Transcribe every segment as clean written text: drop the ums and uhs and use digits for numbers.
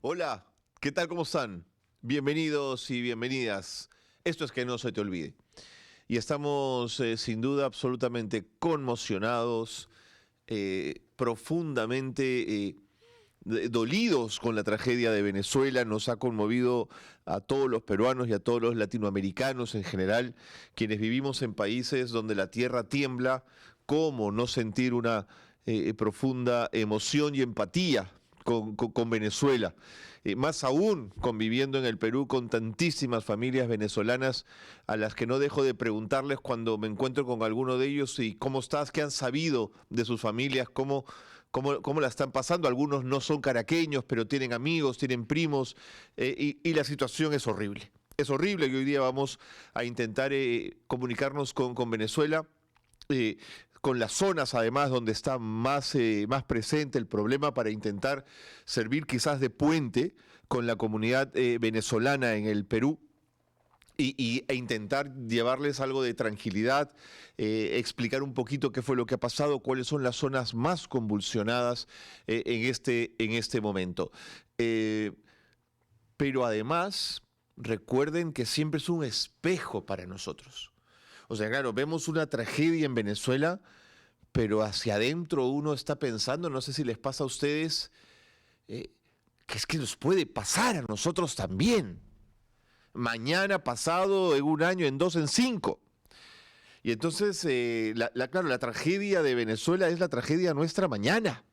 Hola, ¿qué tal? ¿Cómo están? Bienvenidos y bienvenidas. Esto es Que No Se Te Olvide. Y estamos sin duda absolutamente conmocionados, profundamente dolidos con la tragedia de Venezuela. Nos ha conmovido a todos los peruanos y a todos los latinoamericanos en general, quienes vivimos en países donde la tierra tiembla. ¿Cómo no sentir una profunda emoción y empatía con Venezuela? Más aún conviviendo en el Perú con tantísimas familias venezolanas a las que no dejo de preguntarles cuando me encuentro con alguno de ellos y cómo estás, qué han sabido de sus familias, cómo la están pasando. Algunos no son caraqueños, pero tienen amigos, tienen primos, y la situación es horrible. Es horrible que hoy día vamos a intentar comunicarnos con Venezuela, eh, con las zonas además donde está más presente el problema, para intentar servir quizás de puente con la comunidad venezolana en el Perú. E intentar llevarles algo de tranquilidad, explicar un poquito qué fue lo que ha pasado, cuáles son las zonas más convulsionadas en este momento. Eh, pero además, recuerden que siempre es un espejo para nosotros. O sea, claro, vemos una tragedia en Venezuela, pero hacia adentro uno está pensando, no sé si les pasa a ustedes, eh, que es que nos puede pasar a nosotros también. Mañana, pasado, en un año, en dos, en cinco. Y entonces, claro, la tragedia de Venezuela es la tragedia nuestra mañana,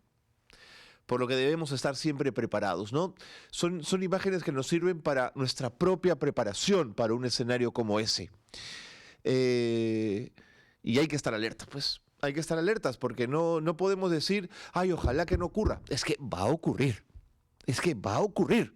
por lo que debemos estar siempre preparados, ¿no? Son imágenes que nos sirven para nuestra propia preparación para un escenario como ese. Eh, y hay que estar alerta, pues. Hay que estar alertas porque no podemos decir, ay, ojalá que no ocurra. Es que va a ocurrir. Es que va a ocurrir.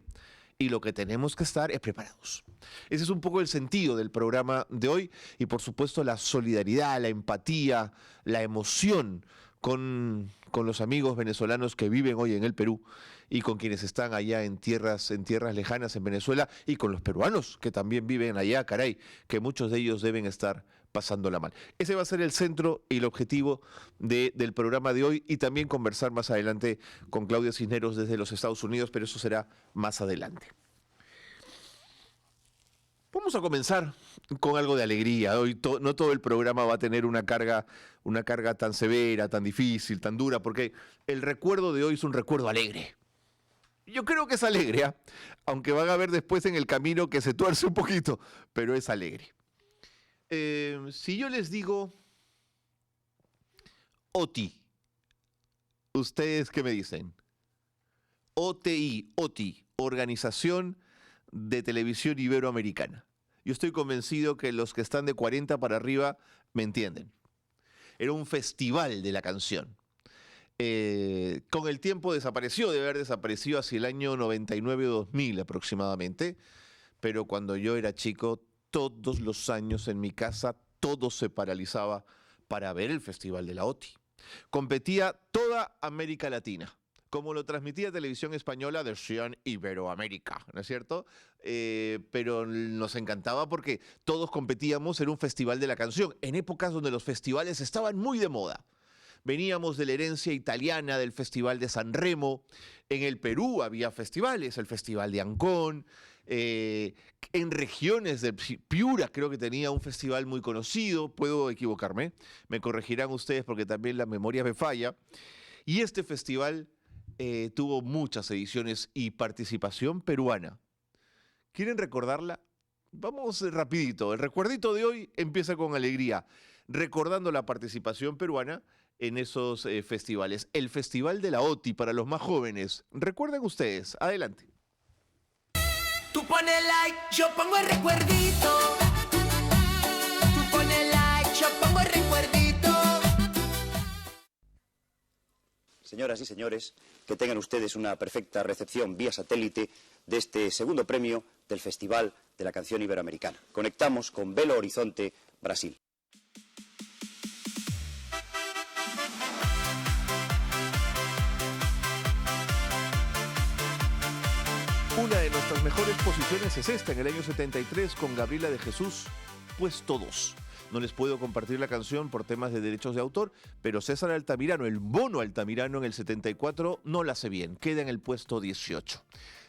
Y lo que tenemos que estar es preparados. Ese es un poco el sentido del programa de hoy y por supuesto la solidaridad, la empatía, la emoción con los amigos venezolanos que viven hoy en el Perú y con quienes están allá en tierras lejanas en Venezuela, y con los peruanos que también viven allá, caray, que muchos de ellos deben estar pasándola mal. Ese va a ser el centro y el objetivo del programa de hoy, y también conversar más adelante con Claudia Cisneros desde los Estados Unidos, pero eso será más adelante. Vamos a comenzar con algo de alegría. Hoy no todo el programa va a tener una carga tan severa, tan difícil, tan dura, porque el recuerdo de hoy es un recuerdo alegre. Yo creo que es alegre, ¿eh? Aunque van a ver después en el camino que se tuerce un poquito, pero es alegre. Si yo les digo OTI, ¿ustedes qué me dicen? OTI, Organización de Televisión Iberoamericana. Yo estoy convencido que los que están de 40 para arriba me entienden. Era un festival de la canción. Con el tiempo desapareció, debe haber desaparecido hacia el año 99-2000 aproximadamente, pero cuando yo era chico, todos los años en mi casa, todo se paralizaba para ver el Festival de la OTI. Competía toda América Latina, como lo transmitía Televisión Española, decían Iberoamérica, ¿no es cierto? Pero nos encantaba porque todos competíamos en un festival de la canción, en épocas donde los festivales estaban muy de moda. Veníamos de la herencia italiana del Festival de San Remo. En el Perú había festivales, el Festival de Ancón. En regiones de Piura creo que tenía un festival muy conocido. Puedo equivocarme, me corregirán ustedes porque también la memoria me falla. Y este festival tuvo muchas ediciones y participación peruana. ¿Quieren recordarla? Vamos rapidito. El recuerdito de hoy empieza con alegría, recordando la participación peruana en esos festivales. El Festival de la OTI para los más jóvenes. Recuerden ustedes. Adelante. Tú pones like, yo pongo el recuerdito. Tú pones like, yo pongo el recuerdito. Señoras y señores, que tengan ustedes una perfecta recepción vía satélite de este segundo premio del Festival de la Canción Iberoamericana. Conectamos con Belo Horizonte, Brasil. Una de nuestras mejores posiciones es esta, en el año 73, con Gabriela de Jesús, Pues Todos. No les puedo compartir la canción por temas de derechos de autor, pero César Altamirano, el Mono Altamirano, en el 74 no la hace bien, queda en el puesto 18.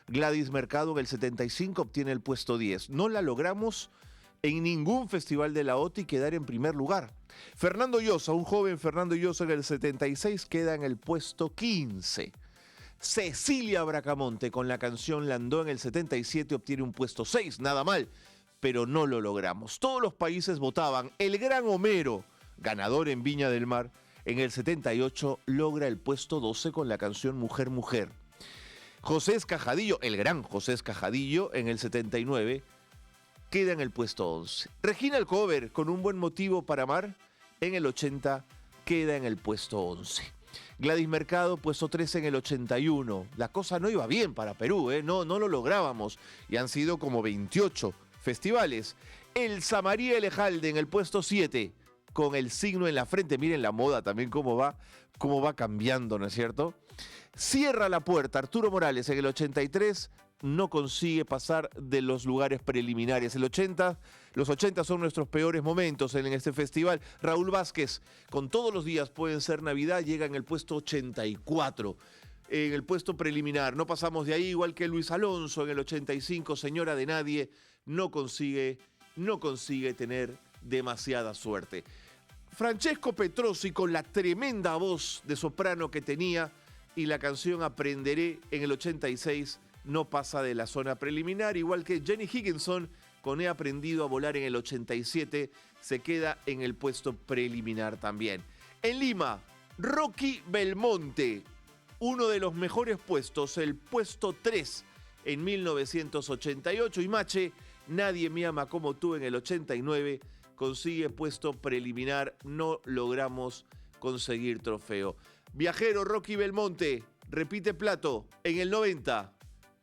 Gladys Mercado en el 75 obtiene el puesto 10. No la logramos en ningún festival de la OTI quedar en primer lugar. Fernando Llosa, un joven Fernando Llosa en el 76 queda en el puesto 15. Cecilia Bracamonte con la canción Landó en el 77 obtiene un puesto 6, nada mal, pero no lo logramos. Todos los países votaban. El Gran Homero, ganador en Viña del Mar, en el 78 logra el puesto 12 con la canción Mujer, Mujer. José Escajadillo, el gran José Escajadillo, en el 79 queda en el puesto 11. Regina Alcover, con Un buen motivo para amar, en el 80 queda en el puesto 11. Gladys Mercado, puesto 13 en el 81. La cosa no iba bien para Perú, no lo lográbamos. Y han sido como 28 festivales. Elsa María Elejalde en el puesto 7, con El signo en la frente. Miren la moda también cómo va cambiando, ¿no es cierto? Cierra la puerta Arturo Morales en el 83, no consigue pasar de los lugares preliminares. Los 80 son nuestros peores momentos en este festival. Raúl Vázquez, con Todos los días pueden ser Navidad, llega en el puesto 84. En el puesto preliminar, no pasamos de ahí, igual que Luis Alonso en el 85, Señora de Nadie, no consigue tener demasiada suerte. Francesco Petrosi, con la tremenda voz de soprano que tenía, y la canción Aprenderé en el 86 no pasa de la zona preliminar, igual que Jenny Higginson con He aprendido a volar en el 87 se queda en el puesto preliminar también. En Lima, Rocky Belmonte, uno de los mejores puestos, el puesto 3 en 1988, y Mache, Nadie me ama como tú en el 89, consigue puesto preliminar, no logramos conseguir trofeo. Viajero Rocky Belmonte repite plato en el 90.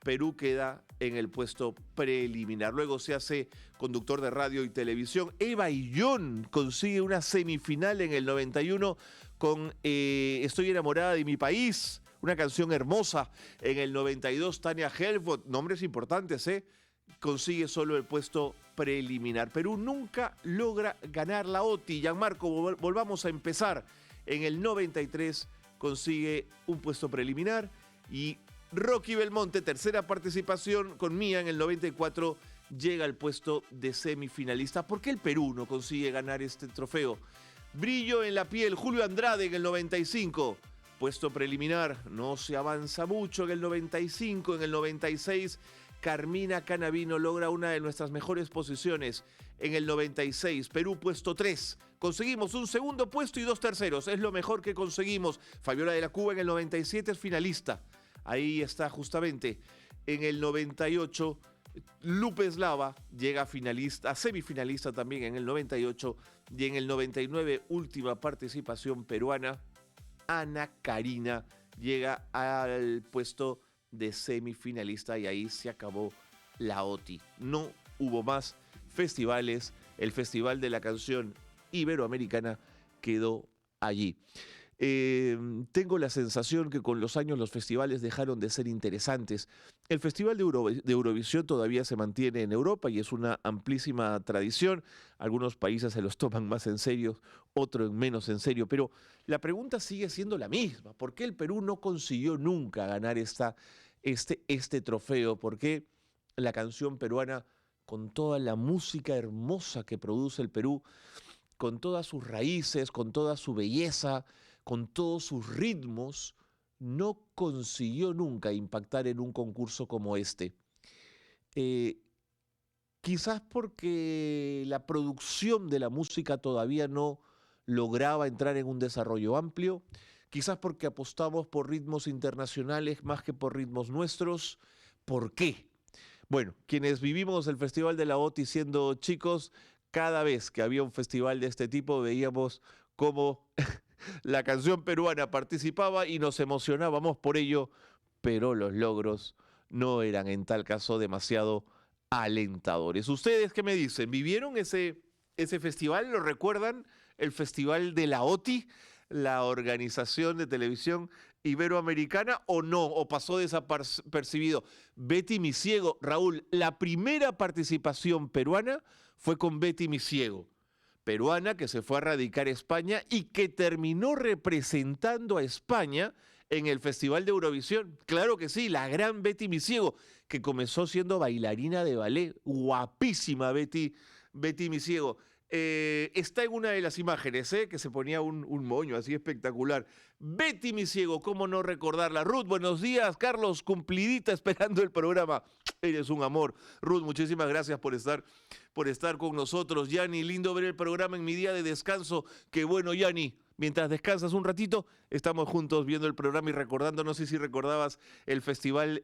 Perú queda en el puesto preliminar. Luego se hace conductor de radio y televisión. Eva Illón consigue una semifinal en el 91 con Estoy enamorada de mi país, una canción hermosa. En el 92 Tania Helford, nombres importantes, consigue solo el puesto preliminar. Perú nunca logra ganar la OTI. Gianmarco, volvamos a empezar. En el 93 consigue un puesto preliminar, y Rocky Belmonte, tercera participación con Mía en el 94, llega al puesto de semifinalista. ¿Por qué el Perú no consigue ganar este trofeo? Brillo en la piel, Julio Andrade en el 95, puesto preliminar, no se avanza mucho en el 95. En el 96, Carmina Canavino logra una de nuestras mejores posiciones. En el 96, Perú puesto 3. Conseguimos un segundo puesto y 2 terceros. Es lo mejor que conseguimos. Fabiola de la Cuba en el 97 es finalista. Ahí está justamente. En el 98, Lupe Eslava llega finalista, semifinalista también en el 98. Y en el 99, última participación peruana, Ana Karina llega al puesto de semifinalista, y ahí se acabó la OTI. No hubo más festivales. El Festival de la Canción Iberoamericana quedó allí. Tengo la sensación que con los años los festivales dejaron de ser interesantes. El Festival de Eurovisión todavía se mantiene en Europa y es una amplísima tradición. Algunos países se los toman más en serio, otros menos en serio, pero la pregunta sigue siendo la misma. ¿Por qué el Perú no consiguió nunca ganar este trofeo? ¿Por qué la canción peruana, con toda la música hermosa que produce el Perú, con todas sus raíces, con toda su belleza, con todos sus ritmos, no consiguió nunca impactar en un concurso como este? Quizás porque la producción de la música todavía no lograba entrar en un desarrollo amplio, quizás porque apostamos por ritmos internacionales más que por ritmos nuestros. ¿Por qué? Bueno, quienes vivimos el Festival de la OTI siendo chicos, cada vez que había un festival de este tipo veíamos cómo la canción peruana participaba y nos emocionábamos por ello, pero los logros no eran en tal caso demasiado alentadores. ¿Ustedes qué me dicen? ¿Vivieron ese festival? ¿Lo recuerdan? ¿El Festival de la OTI, la Organización de Televisión Iberoamericana, o no? ¿O pasó desapercibido? Betty Mi Ciego, Raúl, la primera participación peruana fue con Betty Mi Ciego, peruana que se fue a radicar a España y que terminó representando a España en el Festival de Eurovisión. Claro que sí, la gran Betty Misiego, que comenzó siendo bailarina de ballet. Guapísima Betty Misiego. Está en una de las imágenes, que se ponía un moño así espectacular. Betty Misiego, ¿cómo no recordarla? Ruth, buenos días. Carlos, cumplidita esperando el programa. Eres un amor. Ruth, muchísimas gracias por estar con nosotros. Yani, lindo ver el programa en mi día de descanso. Qué bueno, Yani. Mientras descansas un ratito, estamos juntos viendo el programa y recordando, no sé si recordabas el festival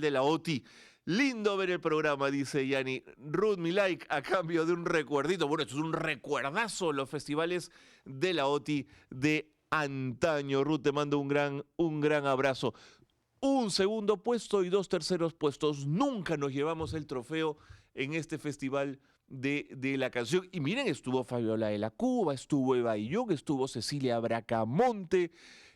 de la OTI. Lindo ver el programa, dice Yani. Ruth, mi like a cambio de un recuerdito. Bueno, esto es un recuerdazo, los festivales de la OTI de antaño. Ruth, te mando un gran abrazo. Un segundo puesto y 2 terceros puestos. Nunca nos llevamos el trofeo en este festival de la canción. Y miren, estuvo Fabiola de la Cuba, estuvo Eva Illón, estuvo Cecilia Bracamonte,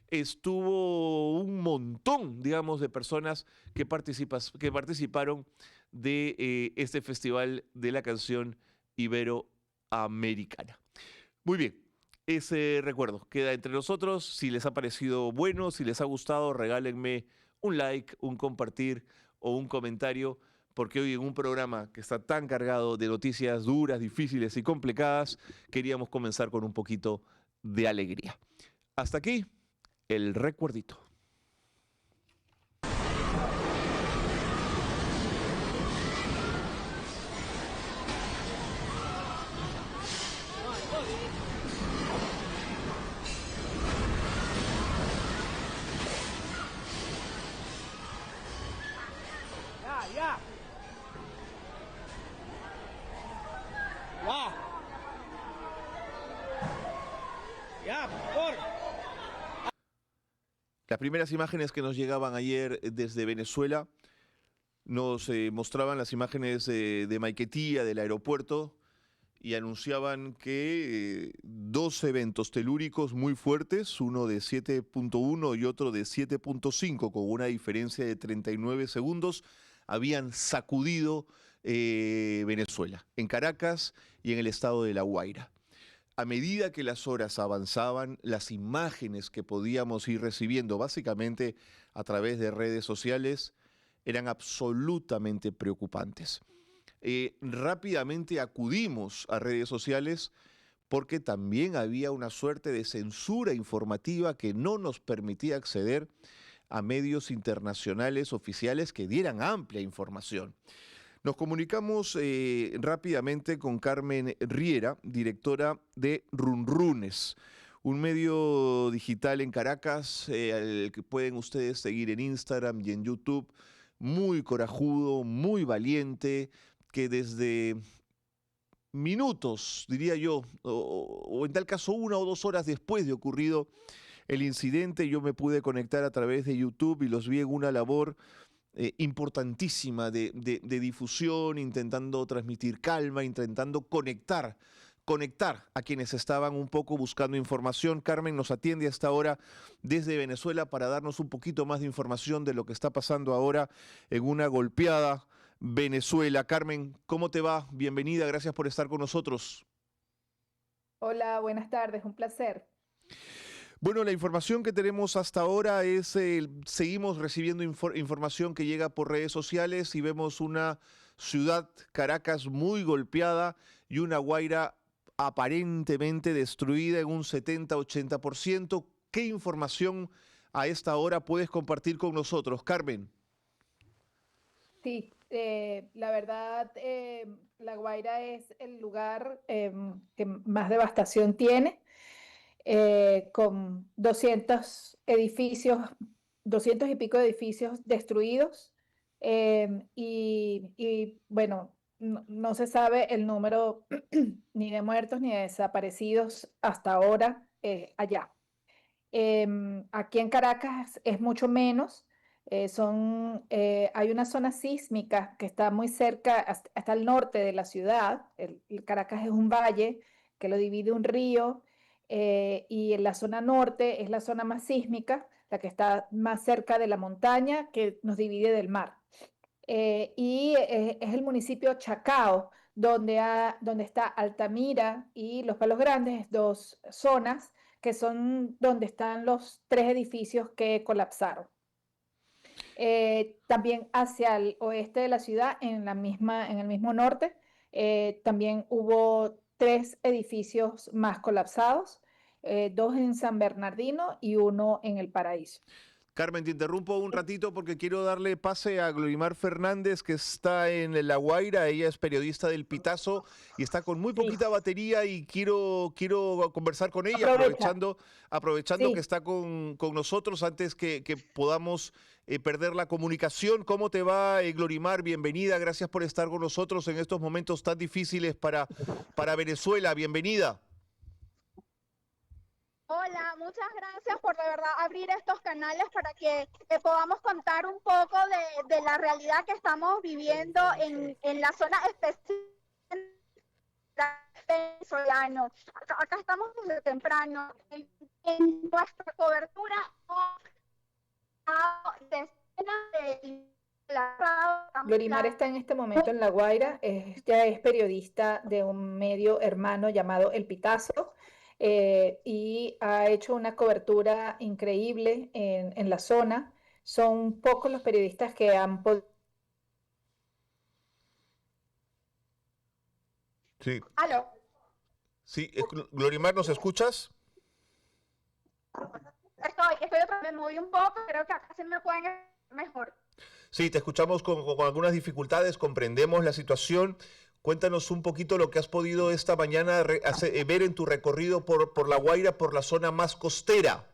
estuvo un montón, digamos, de personas que participaron de este festival de la canción iberoamericana. Muy bien. Ese recuerdo queda entre nosotros. Si les ha parecido bueno, si les ha gustado, regálenme un like, un compartir o un comentario, porque hoy en un programa que está tan cargado de noticias duras, difíciles y complicadas, queríamos comenzar con un poquito de alegría. Hasta aquí, el recuerdito. Las primeras imágenes que nos llegaban ayer desde Venezuela nos mostraban las imágenes de Maiquetía, del aeropuerto, y anunciaban que 2 eventos telúricos muy fuertes, uno de 7.1 y otro de 7.5, con una diferencia de 39 segundos, habían sacudido Venezuela, en Caracas y en el estado de La Guaira. A medida que las horas avanzaban, las imágenes que podíamos ir recibiendo, básicamente a través de redes sociales, eran absolutamente preocupantes. Rápidamente acudimos a redes sociales porque también había una suerte de censura informativa que no nos permitía acceder a medios internacionales oficiales que dieran amplia información. Nos comunicamos rápidamente con Carmen Riera, directora de Runrunes, un medio digital en Caracas, al que pueden ustedes seguir en Instagram y en YouTube, muy corajudo, muy valiente, que desde minutos, diría yo, o en tal caso 1 o 2 horas después de ocurrido el incidente, yo me pude conectar a través de YouTube y los vi en una labor importantísima de difusión, intentando transmitir calma, intentando conectar a quienes estaban un poco buscando información. Carmen nos atiende hasta ahora desde Venezuela para darnos un poquito más de información de lo que está pasando ahora en una golpeada Venezuela. Carmen, ¿cómo te va? Bienvenida, gracias por estar con nosotros. Hola, buenas tardes, un placer. Bueno, la información que tenemos hasta ahora es, seguimos recibiendo información que llega por redes sociales y vemos una ciudad, Caracas, muy golpeada y una Guaira aparentemente destruida en un 70-80%. ¿Qué información a esta hora puedes compartir con nosotros, Carmen? Sí, la verdad, La Guaira es el lugar que más devastación tiene, con 200 edificios, 200 y pico de edificios destruidos, bueno, no se sabe el número ni de muertos ni de desaparecidos hasta ahora allá. Aquí en Caracas es mucho menos. Hay una zona sísmica que está muy cerca, hasta el norte de la ciudad. El Caracas es un valle que lo divide un río, y en la zona norte es la zona más sísmica, la que está más cerca de la montaña que nos divide del mar. Es el municipio Chacao, donde está Altamira y Los Palos Grandes, 2 zonas que son donde están los 3 edificios que colapsaron. También hacia el oeste de la ciudad, en el mismo norte, también hubo 3 edificios más colapsados, 2 en San Bernardino y 1 en El Paraíso. Carmen, te interrumpo un ratito porque quiero darle pase a Glorimar Fernández, que está en La Guaira. Ella es periodista del Pitazo y está con muy Sí, poquita batería y quiero conversar con ella, aprovecha. aprovechando que Sí. está con nosotros antes que podamos perder la comunicación. ¿Cómo te va, Glorimar? Bienvenida, gracias por estar con nosotros en estos momentos tan difíciles para Venezuela. Bienvenida. Hola, muchas gracias por de verdad abrir estos canales para que podamos contar un poco de la realidad que estamos viviendo en la zona específica venezolano. Acá estamos desde temprano. En nuestra cobertura decenas de Glorimar está en este momento en La Guaira, ella es periodista de un medio hermano llamado El Pitazo, y ha hecho una cobertura increíble en la zona. Son pocos los periodistas que han podido. Sí, Aló, sí. Glorimar, ¿nos escuchas? estoy otra vez, me moví un poco, creo que acá se me pueden escuchar mejor. Sí, te escuchamos con algunas dificultades, comprendemos la situación. Cuéntanos un poquito lo que has podido esta mañana ver en tu recorrido por La Guaira, por la zona más costera.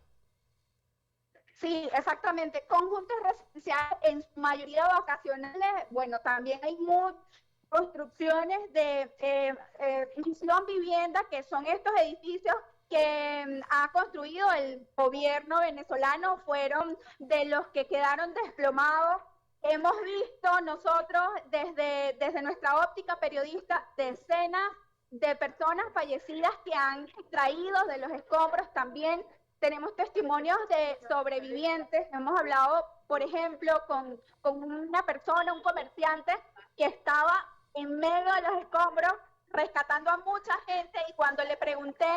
Sí, exactamente. Conjuntos residenciales en su mayoría vacacionales. Bueno, también hay muchas construcciones de Misión Vivienda, que son estos edificios que ha construido el gobierno venezolano, fueron de los que quedaron desplomados. Hemos visto nosotros desde nuestra óptica periodista decenas de personas fallecidas que han traído de los escombros. También tenemos testimonios de sobrevivientes. Hemos hablado, por ejemplo, con una persona, un comerciante, que estaba en medio de los escombros rescatando a mucha gente, y cuando le pregunté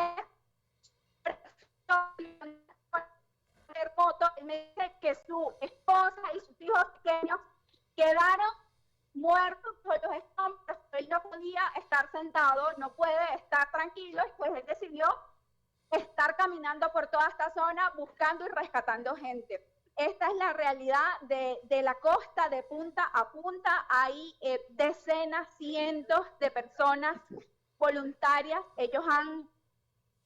remoto, él me dice que su esposa y sus hijos pequeños quedaron muertos por los escombros. Él no podía estar sentado, no puede estar tranquilo, y pues él decidió estar caminando por toda esta zona buscando y rescatando gente. Esta es la realidad de la costa, de punta a punta. Hay decenas, cientos de personas voluntarias. Ellos han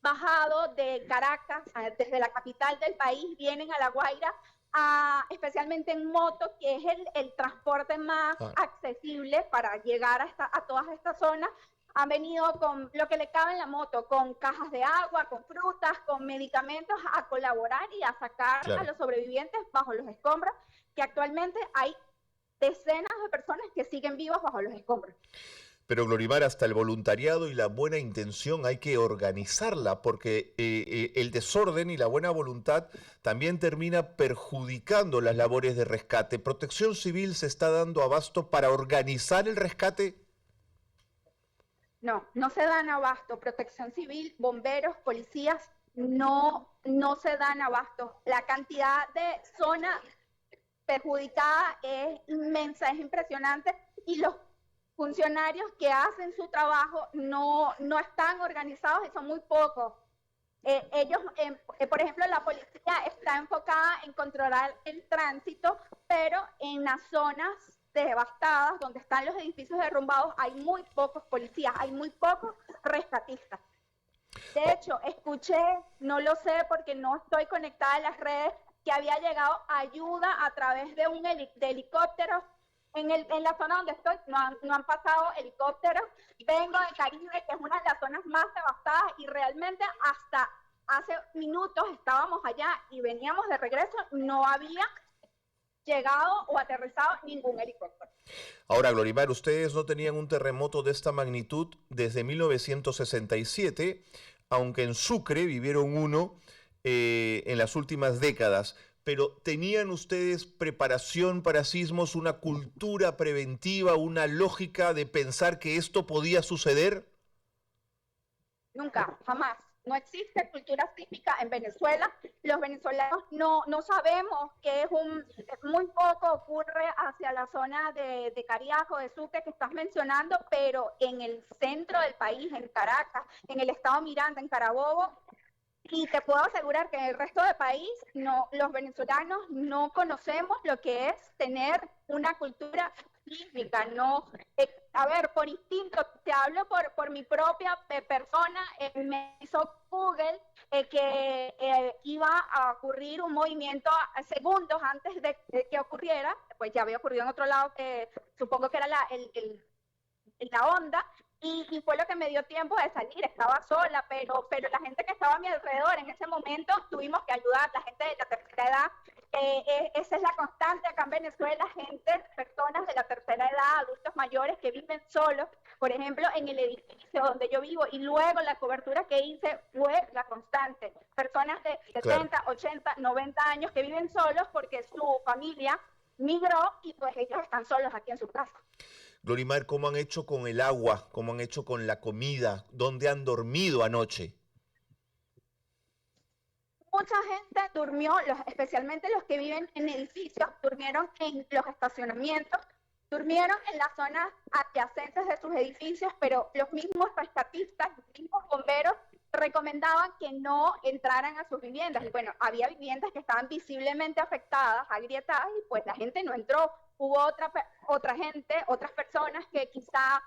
bajado de Caracas, desde la capital del país, vienen a La Guaira, especialmente en moto, que es el transporte más accesible para llegar a todas estas zonas. Han venido con lo que le cabe en la moto, con cajas de agua, con frutas, con medicamentos, a colaborar y a sacar a los sobrevivientes bajo los escombros, que actualmente hay decenas de personas que siguen vivas bajo los escombros. Pero Glorimar, hasta el voluntariado y la buena intención hay que organizarla, porque el desorden y la buena voluntad también termina perjudicando las labores de rescate. ¿Protección Civil se está dando abasto para organizar el rescate? No, no se dan abasto. Protección Civil, bomberos, policías, no se dan abasto. La cantidad de zona perjudicada es inmensa, es impresionante, y los funcionarios que hacen su trabajo no están organizados y son muy pocos. Ellos, por ejemplo, la policía está enfocada en controlar el tránsito, pero en las zonas devastadas, donde están los edificios derrumbados, hay muy pocos policías, hay muy pocos rescatistas. De hecho, escuché, no lo sé porque no estoy conectada a las redes, que había llegado ayuda a través de de helicópteros. En la zona donde estoy no han pasado helicópteros. Vengo de Caribe, que es una de las zonas más devastadas, y realmente hasta hace minutos estábamos allá y veníamos de regreso, no había llegado o aterrizado ningún helicóptero. Ahora, Glorimar, ustedes no tenían un terremoto de esta magnitud desde 1967, aunque en Sucre vivieron uno en las últimas décadas. Pero ¿tenían ustedes preparación para sismos, una cultura preventiva, una lógica de pensar que esto podía suceder? Nunca, jamás. no existe cultura sísmica en Venezuela. Los venezolanos no sabemos que muy poco ocurre hacia la zona de Cariaco, de Sucre que estás mencionando, pero en el centro del país, en Caracas, en el estado Miranda, en Carabobo, y te puedo asegurar que en el resto del país los venezolanos no conocemos lo que es tener una cultura sísmica. A ver, por instinto, te hablo por mi propia persona, me hizo Google que iba a ocurrir un movimiento a segundos antes de que ocurriera, pues ya había ocurrido en otro lado, que supongo que era la onda, y fue lo que me dio tiempo de salir. Estaba sola, pero la gente que estaba a mi alrededor en ese momento tuvimos que ayudar, la gente de la tercera edad. Esa es la constante acá en Venezuela, personas de la tercera edad, adultos mayores que viven solos, por ejemplo, en el edificio donde yo vivo, y luego la cobertura que hice fue la constante. Personas de 70, 80, 90 años que viven solos porque su familia migró y pues ellos están solos aquí en su casa. Glorimar, ¿cómo han hecho con el agua? ¿Cómo han hecho con la comida? ¿Dónde han dormido anoche? Mucha gente durmió, especialmente los que viven en edificios, durmieron en los estacionamientos, durmieron en las zonas adyacentes de sus edificios, pero los mismos rescatistas, los mismos bomberos recomendaban que no entraran a sus viviendas. Y bueno, había viviendas que estaban visiblemente afectadas, agrietadas, y pues la gente no entró. Hubo otra gente, otras personas que quizá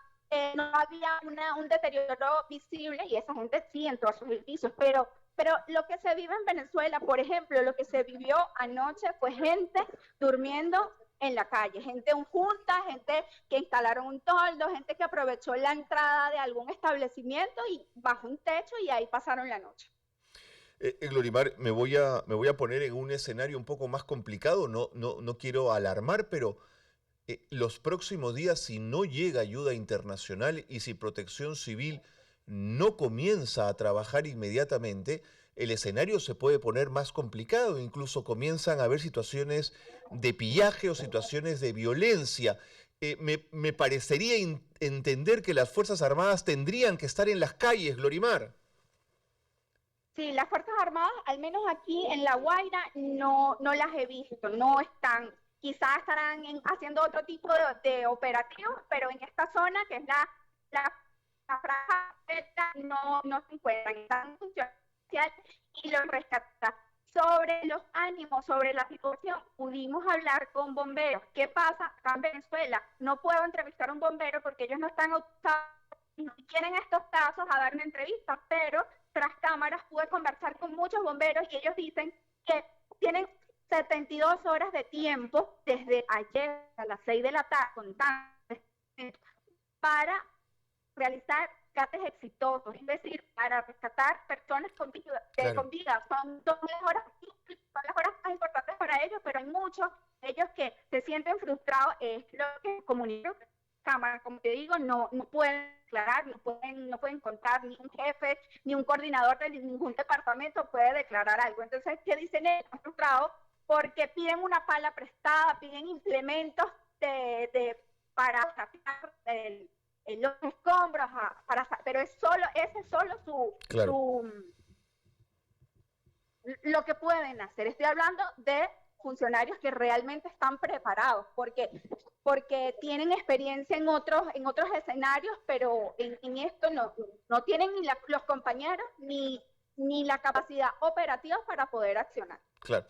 no había un deterioro visible, y esa gente sí entró a sus edificios. Pero lo que se vive en Venezuela, por ejemplo, lo que se vivió anoche fue gente durmiendo en la calle, gente junta, gente que instalaron un toldo, gente que aprovechó la entrada de algún establecimiento y bajo un techo y ahí pasaron la noche. Glorimar, me voy a poner en un escenario un poco más complicado, no quiero alarmar, pero los próximos días, si no llega ayuda internacional y si Protección Civil no comienza a trabajar inmediatamente, el escenario se puede poner más complicado, incluso comienzan a haber situaciones de pillaje o situaciones de violencia. Me parecería entender que las Fuerzas Armadas tendrían que estar en las calles, Glorimar. Sí, las Fuerzas Armadas, al menos aquí en La Guaira, no las he visto, no están. Quizás estarán haciendo otro tipo de operativos, pero en esta zona, que es la franja no se encuentran, están en función y los rescatar. Sobre los ánimos, sobre la situación, pudimos hablar con bomberos. ¿Qué pasa acá en Venezuela? No puedo entrevistar a un bombero porque ellos no están autorizados, no quieren estos casos a dar una entrevista, pero tras cámaras pude conversar con muchos bomberos y ellos dicen que tienen 72 horas de tiempo desde ayer a las 6 de la tarde contando para realizar rescates exitosos, es decir, para rescatar personas con vida. Son las horas más importantes para ellos, pero hay muchos de ellos que se sienten frustrados. Es lo que comunican cámara, como te digo, no pueden declarar, no pueden contar, ni un jefe, ni un coordinador de ningún departamento puede declarar algo. Entonces, ¿qué dicen ellos? Están frustrados porque piden una pala prestada, piden implementos para sacar los escombros, pero ese es solo lo que pueden hacer. Estoy hablando de funcionarios que realmente están preparados, porque tienen experiencia en otros escenarios, pero en esto no tienen ni los compañeros ni la capacidad operativa para poder accionar. Claro.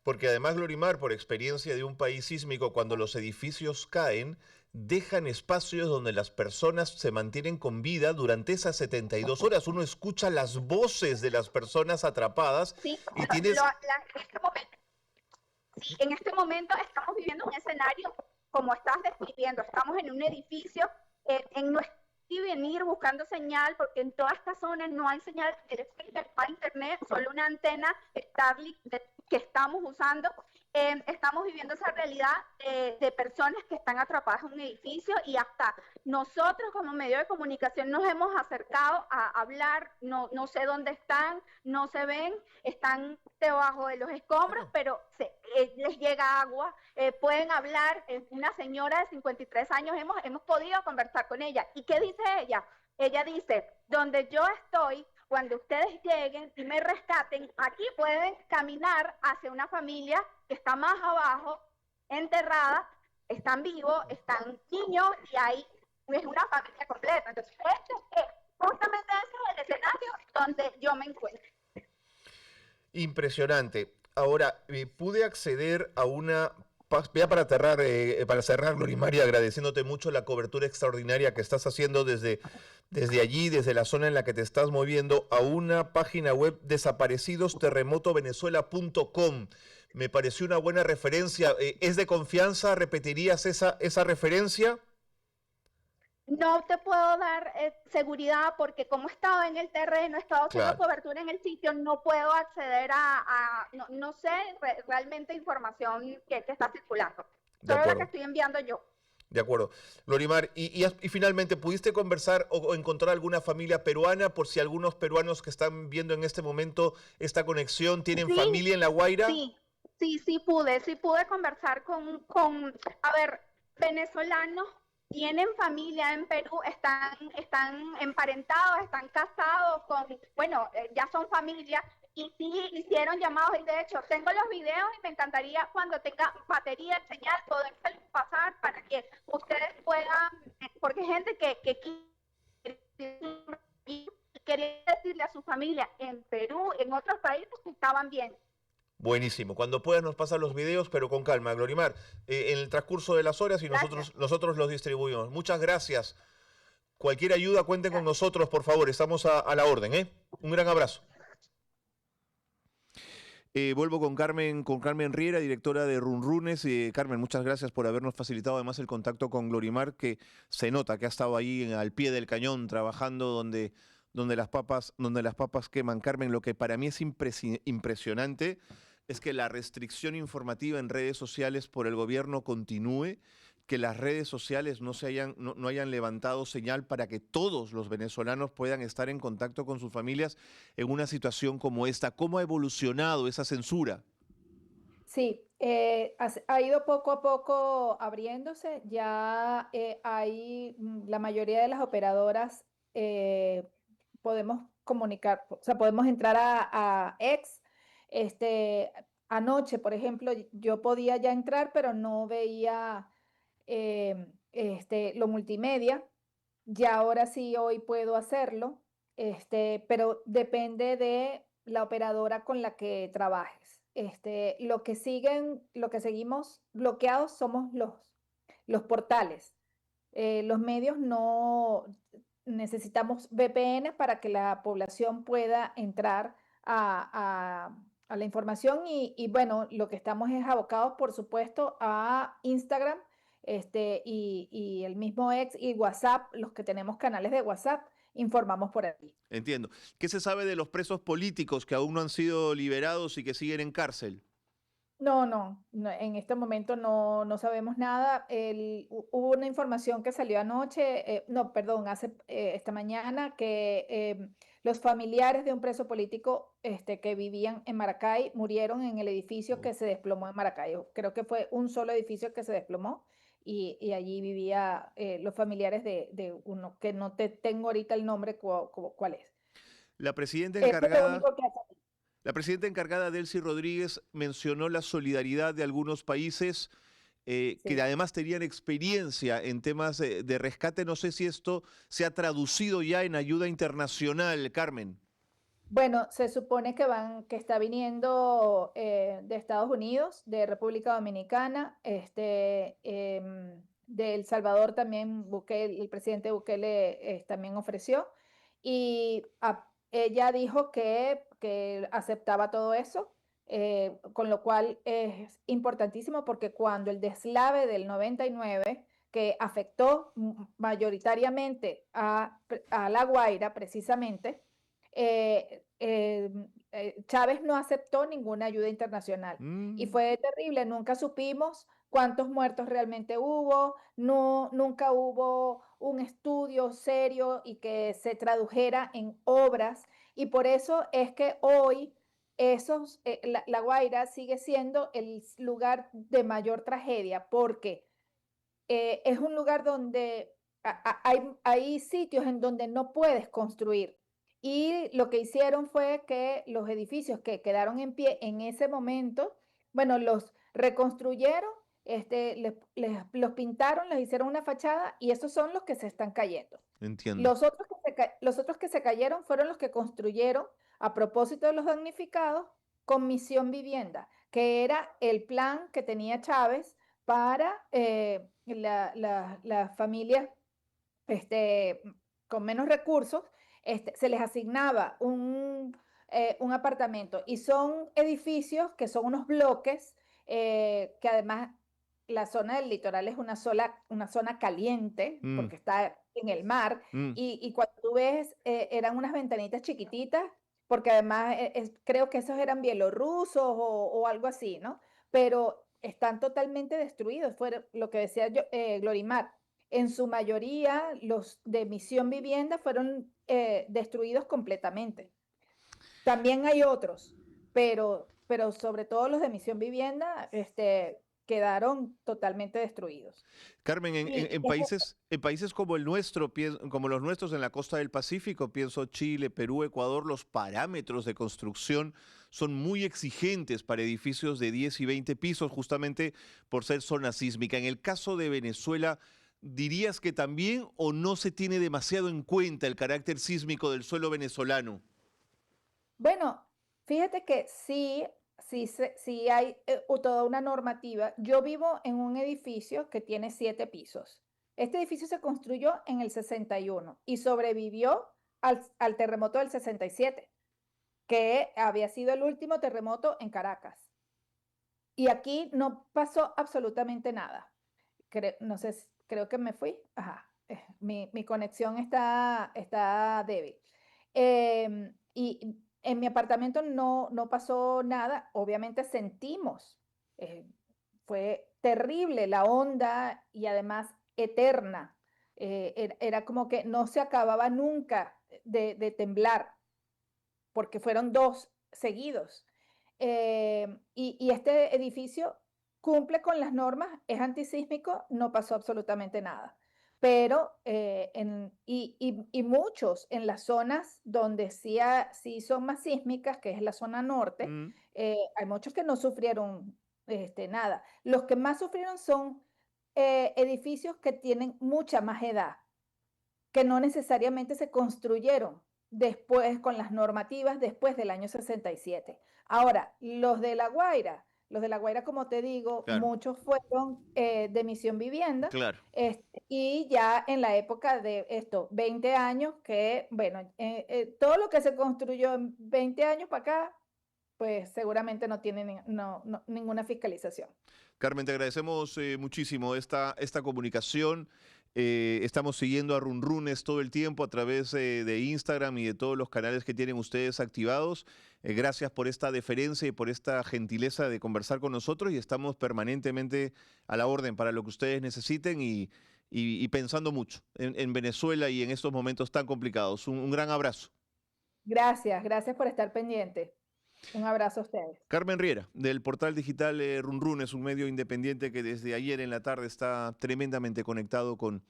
Porque además, Glorimar, por experiencia de un país sísmico, cuando los edificios caen, dejan espacios donde las personas se mantienen con vida durante esas 72 horas. Uno escucha las voces de las personas atrapadas. Sí, y tienes... en este momento estamos viviendo un escenario como estás describiendo. Estamos en un edificio, en nuestro venir buscando señal, porque en toda esta zona no hay señal eléctrica, no hay internet, solo una antena Starlink que estamos usando. Estamos viviendo esa realidad de personas que están atrapadas en un edificio, y hasta nosotros como medio de comunicación nos hemos acercado a hablar. No sé dónde están, no se ven, están debajo de los escombros, pero les llega agua, pueden hablar. Una señora de 53 años, hemos podido conversar con ella. ¿Y qué dice ella? Ella dice, donde yo estoy, cuando ustedes lleguen y me rescaten, aquí pueden caminar hacia una familia que está más abajo, enterrada, están vivos, están niños y ahí es una familia completa. Entonces, justamente ese es el escenario donde yo me encuentro. Impresionante. Ahora, pude acceder a una... Ya para cerrar, Glorimar, agradeciéndote mucho la cobertura extraordinaria que estás haciendo desde allí, desde la zona en la que te estás moviendo, a una página web desaparecidosterremotovenezuela.com. Me pareció una buena referencia. ¿Es de confianza? ¿Repetirías esa referencia? No te puedo dar seguridad porque como he estado en el terreno, he estado haciendo Claro, cobertura en el sitio, no puedo acceder no sé realmente información que está circulando. de Solo la que acuerdo. estoy enviando yo. De acuerdo. Glorimar, y finalmente, ¿pudiste conversar o encontrar alguna familia peruana por si algunos peruanos que están viendo en este momento esta conexión tienen Sí, familia en La Guaira? sí, sí pude conversar a ver, venezolanos tienen familia en Perú, están emparentados, están casados bueno, ya son familia y sí hicieron llamados y de hecho tengo los videos y me encantaría cuando tenga batería, señal, poder pasar para que ustedes puedan, porque hay gente que quería decirle a su familia en Perú, en otros países que estaban bien. Buenísimo. Cuando puedas nos pasan los videos, pero con calma, Glorimar. En el transcurso de las horas y Gracias. nosotros los distribuimos. Muchas gracias. Cualquier ayuda, cuenten con nosotros, por favor. Estamos a la orden, ¿eh? Un gran abrazo. Vuelvo con Carmen Riera, directora de Runrunes. Carmen, muchas gracias por habernos facilitado además el contacto con Glorimar, que se nota que ha estado ahí al pie del cañón trabajando donde las papas queman. Carmen, lo que para mí es impresionante es que la restricción informativa en redes sociales por el gobierno continúe, que las redes sociales no hayan levantado señal para que todos los venezolanos puedan estar en contacto con sus familias en una situación como esta. ¿Cómo ha evolucionado esa censura? Sí, ha ido poco a poco abriéndose. Ya la mayoría de las operadoras podemos comunicar, o sea, podemos entrar a X. Anoche, por ejemplo, yo podía ya entrar, pero no veía lo multimedia. Ya ahora sí, hoy puedo hacerlo, pero depende de la operadora con la que trabajes. Lo que seguimos bloqueados somos los portales. Los medios no necesitamos VPN para que la población pueda entrar a la información y bueno, lo que estamos es abocados, por supuesto, a Instagram, y el mismo X y WhatsApp, los que tenemos canales de WhatsApp, informamos por ahí. Entiendo. ¿Qué se sabe de los presos políticos que aún no han sido liberados y que siguen en cárcel? No, en este momento no sabemos nada. Hubo una información que salió anoche, no, perdón, esta mañana, que los familiares de un preso político que vivían en Maracay murieron en el edificio que se desplomó en Maracay. Creo que fue un solo edificio que se desplomó y allí vivía los familiares de uno, que no te tengo ahorita el nombre cuál es. La presidenta Eso es lo encargada único que hace. La presidenta encargada, Delcy Rodríguez, mencionó la solidaridad de algunos países que Sí. además tenían experiencia en temas de rescate. No sé si esto se ha traducido ya en ayuda internacional, Carmen. Bueno, se supone que está viniendo de Estados Unidos, de República Dominicana, de El Salvador también, el presidente Bukele también ofreció, y ella dijo que aceptaba todo eso, con lo cual es importantísimo porque cuando el deslave del 99, que afectó mayoritariamente a La Guaira precisamente, Chávez no aceptó ninguna ayuda internacional y Mm. fue terrible. Nunca supimos cuántos muertos realmente hubo, nunca hubo un estudio serio y que se tradujera en obras, y por eso es que hoy La Guaira sigue siendo el lugar de mayor tragedia, porque es un lugar donde hay sitios en donde no puedes construir. Y lo que hicieron fue que los edificios que quedaron en pie en ese momento, bueno, los reconstruyeron, los pintaron, les hicieron una fachada y esos son los que se están cayendo. Entiendo. Los otros que se cayeron fueron los que construyeron, a propósito de los damnificados, con Misión Vivienda, que era el plan que tenía Chávez para las familias este, con menos recursos, se les asignaba un apartamento y son edificios que son unos bloques que además la zona del litoral es una zona caliente Mm, porque está en el mar mm. y cuando tú ves eran unas ventanitas chiquititas porque además creo que esos eran bielorrusos o algo así, ¿no? Pero están totalmente destruidos, fue lo que decía yo, Glorimar. En su mayoría, los de Misión Vivienda fueron destruidos completamente. También hay otros, pero sobre todo los de Misión Vivienda quedaron totalmente destruidos. Carmen, Y en países como el nuestro, como los nuestros en la costa del Pacífico, pienso Chile, Perú, Ecuador, los parámetros de construcción son muy exigentes para edificios de 10 y 20 pisos, justamente por ser zona sísmica. En el caso de Venezuela, ¿dirías que también o no se tiene demasiado en cuenta el carácter sísmico del suelo venezolano? bueno, fíjate que sí hay toda una normativa. Yo vivo en un edificio que tiene 7 pisos. Este edificio se construyó en el 61 y sobrevivió al terremoto del 67, que había sido el último terremoto en Caracas. Y aquí no pasó absolutamente nada. No sé, creo que me fui. Ajá, mi conexión está débil. Y en mi apartamento no pasó nada. Obviamente sentimos, eh, fue terrible la onda y además eterna. Era como que no se acababa nunca de temblar porque fueron 2 seguidos. Y este edificio cumple con las normas, es antisísmico, no pasó absolutamente nada. Pero, y muchos en las zonas donde sí son más sísmicas, que es la zona norte, Mm. hay muchos que no sufrieron nada. Los que más sufrieron son edificios que tienen mucha más edad, que no necesariamente se construyeron después con las normativas después del año 67. Ahora, los de La Guaira, como te digo, Claro, muchos fueron de Misión Vivienda claro. y ya en la época de 20 años, que bueno, todo lo que se construyó en 20 años para acá, pues seguramente no tiene ninguna fiscalización. Carmen, te agradecemos muchísimo esta comunicación. Estamos siguiendo a Runrunes todo el tiempo a través de Instagram y de todos los canales que tienen ustedes activados. Gracias por esta deferencia y por esta gentileza de conversar con nosotros y estamos permanentemente a la orden para lo que ustedes necesiten y pensando mucho en Venezuela y en estos momentos tan complicados. Un gran abrazo. Gracias por estar pendiente. Un abrazo a ustedes. Carmen Riera, del portal digital Runrun, es un medio independiente que desde ayer en la tarde está tremendamente conectado con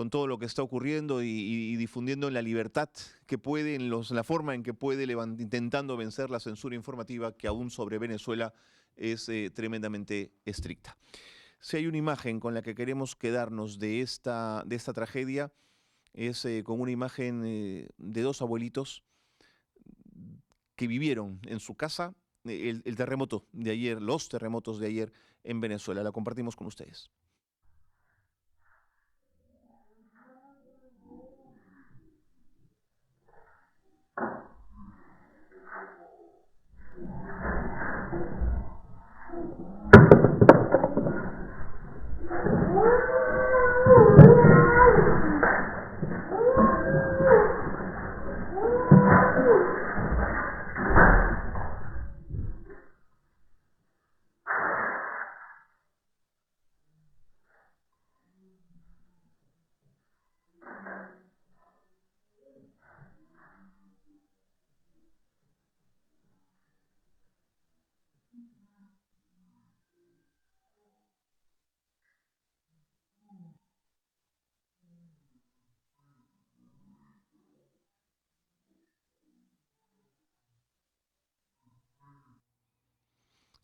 todo lo que está ocurriendo y difundiendo la libertad que puede, la forma en que puede, intentando vencer la censura informativa que aún sobre Venezuela es tremendamente estricta. Si hay una imagen con la que queremos quedarnos de esta tragedia, es con una imagen de 2 abuelitos que vivieron en su casa el terremoto de ayer, los terremotos de ayer en Venezuela. La compartimos con ustedes.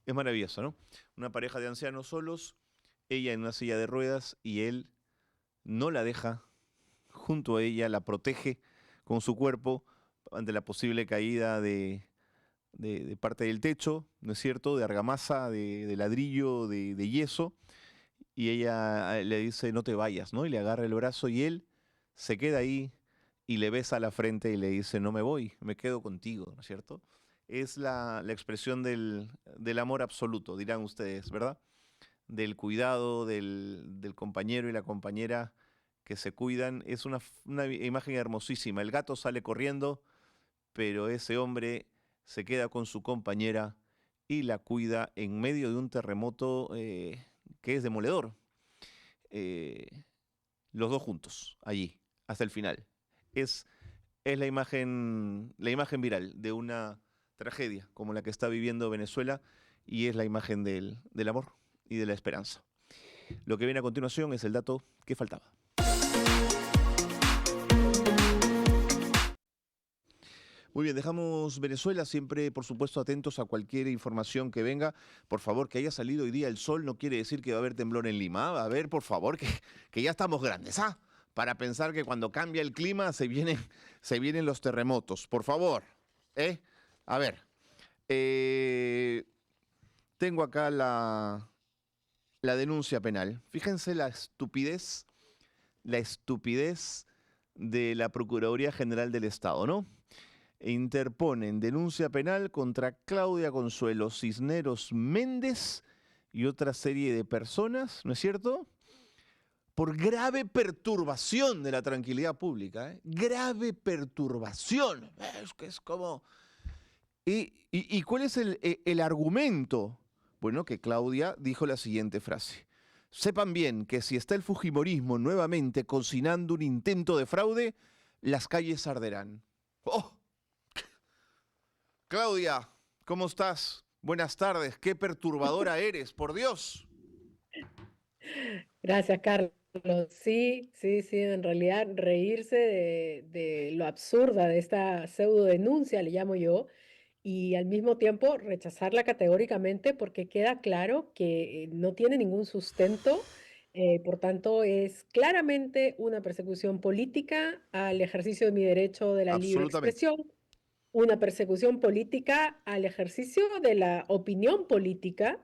Es maravilloso, ¿no? Una pareja de ancianos solos, ella en una silla de ruedas y él no la deja junto a ella, la protege con su cuerpo ante la posible caída de parte del techo, ¿no es cierto? De argamasa, de ladrillo, de yeso. Y ella le dice, no te vayas, ¿no? Y le agarra el brazo y él se queda ahí y le besa la frente y le dice, no me voy, me quedo contigo, ¿no es cierto? Es la expresión del amor absoluto, dirán ustedes, ¿verdad? Del cuidado del compañero y la compañera que se cuidan. Es una imagen hermosísima. El gato sale corriendo, pero ese hombre se queda con su compañera y la cuida en medio de un terremoto que es demoledor. Los dos juntos, allí, hasta el final. Es la imagen viral de una tragedia como la que está viviendo Venezuela y es la imagen del amor y de la esperanza. Lo que viene a continuación es el dato que faltaba. Muy bien, dejamos Venezuela, siempre por supuesto atentos a cualquier información que venga. Por favor, que haya salido hoy día el sol no quiere decir que va a haber temblor en Lima. A ver, por favor, que ya estamos grandes, ¿ah? Para pensar que cuando cambia el clima se vienen los terremotos. Por favor, ¿eh? A ver, tengo acá la denuncia penal. Fíjense la estupidez de la Procuraduría General del Estado, ¿no? Interponen denuncia penal contra Claudia Consuelo Cisneros Méndez y otra serie de personas, ¿no es cierto?, por grave perturbación de la tranquilidad pública, ¿eh? Grave perturbación. Es que es como... ¿Y cuál es el argumento? Bueno, que Claudia dijo la siguiente frase. Sepan bien que si está el fujimorismo nuevamente cocinando un intento de fraude, las calles arderán. ¡Oh! Claudia, ¿cómo estás? Buenas tardes. Qué perturbadora eres, por Dios. Gracias, Carlos. Sí, sí, sí, en realidad reírse de lo absurda de esta pseudo denuncia, le llamo yo, y al mismo tiempo rechazarla categóricamente porque queda claro que no tiene ningún sustento, por tanto es claramente una persecución política al ejercicio de mi derecho de la libre Absolutamente. expresión, una persecución política al ejercicio de la opinión política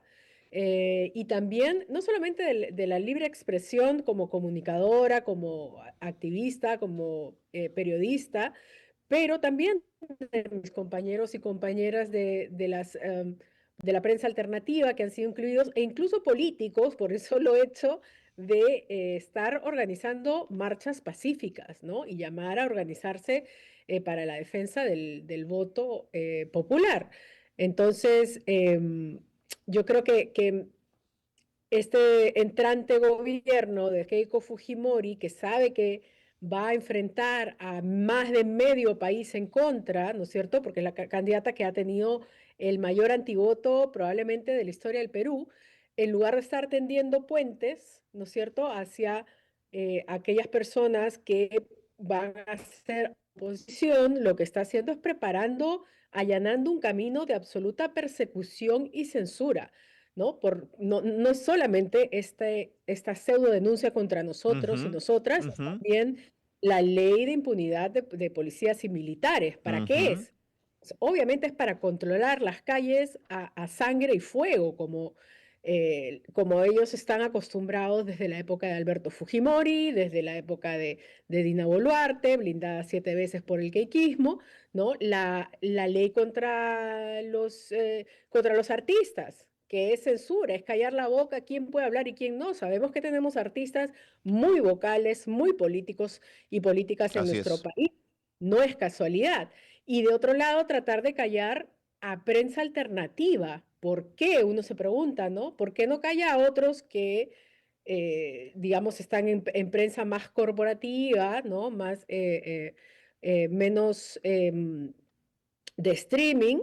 y también no solamente de la libre expresión como comunicadora, como activista, como periodista, pero también de mis compañeros y compañeras de la prensa alternativa que han sido incluidos, e incluso políticos, por eso lo he hecho, de estar organizando marchas pacíficas, ¿no? Y llamar a organizarse para la defensa del voto popular. Entonces, yo creo que este entrante gobierno de Keiko Fujimori, que sabe que va a enfrentar a más de medio país en contra, ¿no es cierto? Porque es la candidata que ha tenido el mayor antivoto probablemente de la historia del Perú, en lugar de estar tendiendo puentes, ¿no es cierto?, hacia aquellas personas que van a hacer oposición, lo que está haciendo es preparando, allanando un camino de absoluta persecución y censura. ¿No? No es solamente esta pseudo denuncia contra nosotros y Ujú, nosotras, es ujú, también la ley de impunidad de policías y militares. ¿Para qué ujú. es? Pues, obviamente es para controlar las calles a sangre y fuego, como ellos están acostumbrados desde la época de Alberto Fujimori, desde la época de Dina Boluarte, blindada 7 veces por el queiquismo, ¿no? La ley contra los artistas, que es censura, es callar la boca, quién puede hablar y quién no. Sabemos que tenemos artistas muy vocales, muy políticos y políticas en Así nuestro es. país. No es casualidad. Y de otro lado, tratar de callar a prensa alternativa. ¿Por qué? Uno se pregunta, ¿no? ¿Por qué no calla a otros que, digamos, están en prensa más corporativa, ¿no? Menos de streaming?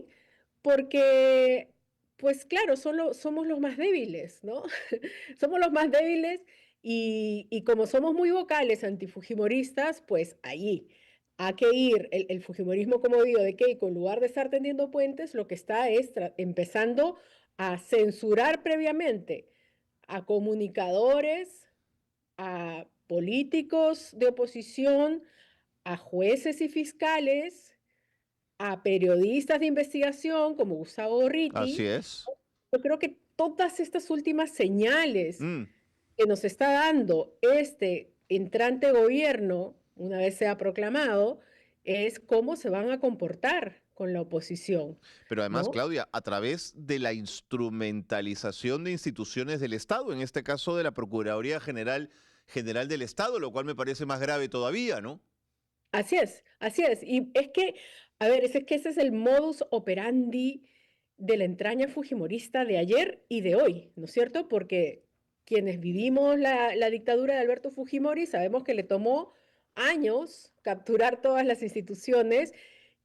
Porque, pues claro, somos los más débiles, ¿no? Somos los más débiles y como somos muy vocales antifujimoristas, pues ahí hay que ir. El fujimorismo, como digo, de Keiko, en lugar de estar tendiendo puentes, lo que está es empezando a censurar previamente a comunicadores, a políticos de oposición, a jueces y fiscales, a periodistas de investigación como Gustavo Así Gorriti. es. Yo creo que todas estas últimas señales Mm. que nos está dando este entrante gobierno, una vez sea proclamado, es cómo se van a comportar con la oposición, Pero además, ¿no? Claudia, a través de la instrumentalización de instituciones del Estado, en este caso de la Procuraduría General del Estado, lo cual me parece más grave todavía, ¿no? Así es, así es. Y es que, a ver, es que ese es el modus operandi de la entraña fujimorista de ayer y de hoy, ¿no es cierto? Porque quienes vivimos la dictadura de Alberto Fujimori sabemos que le tomó años capturar todas las instituciones.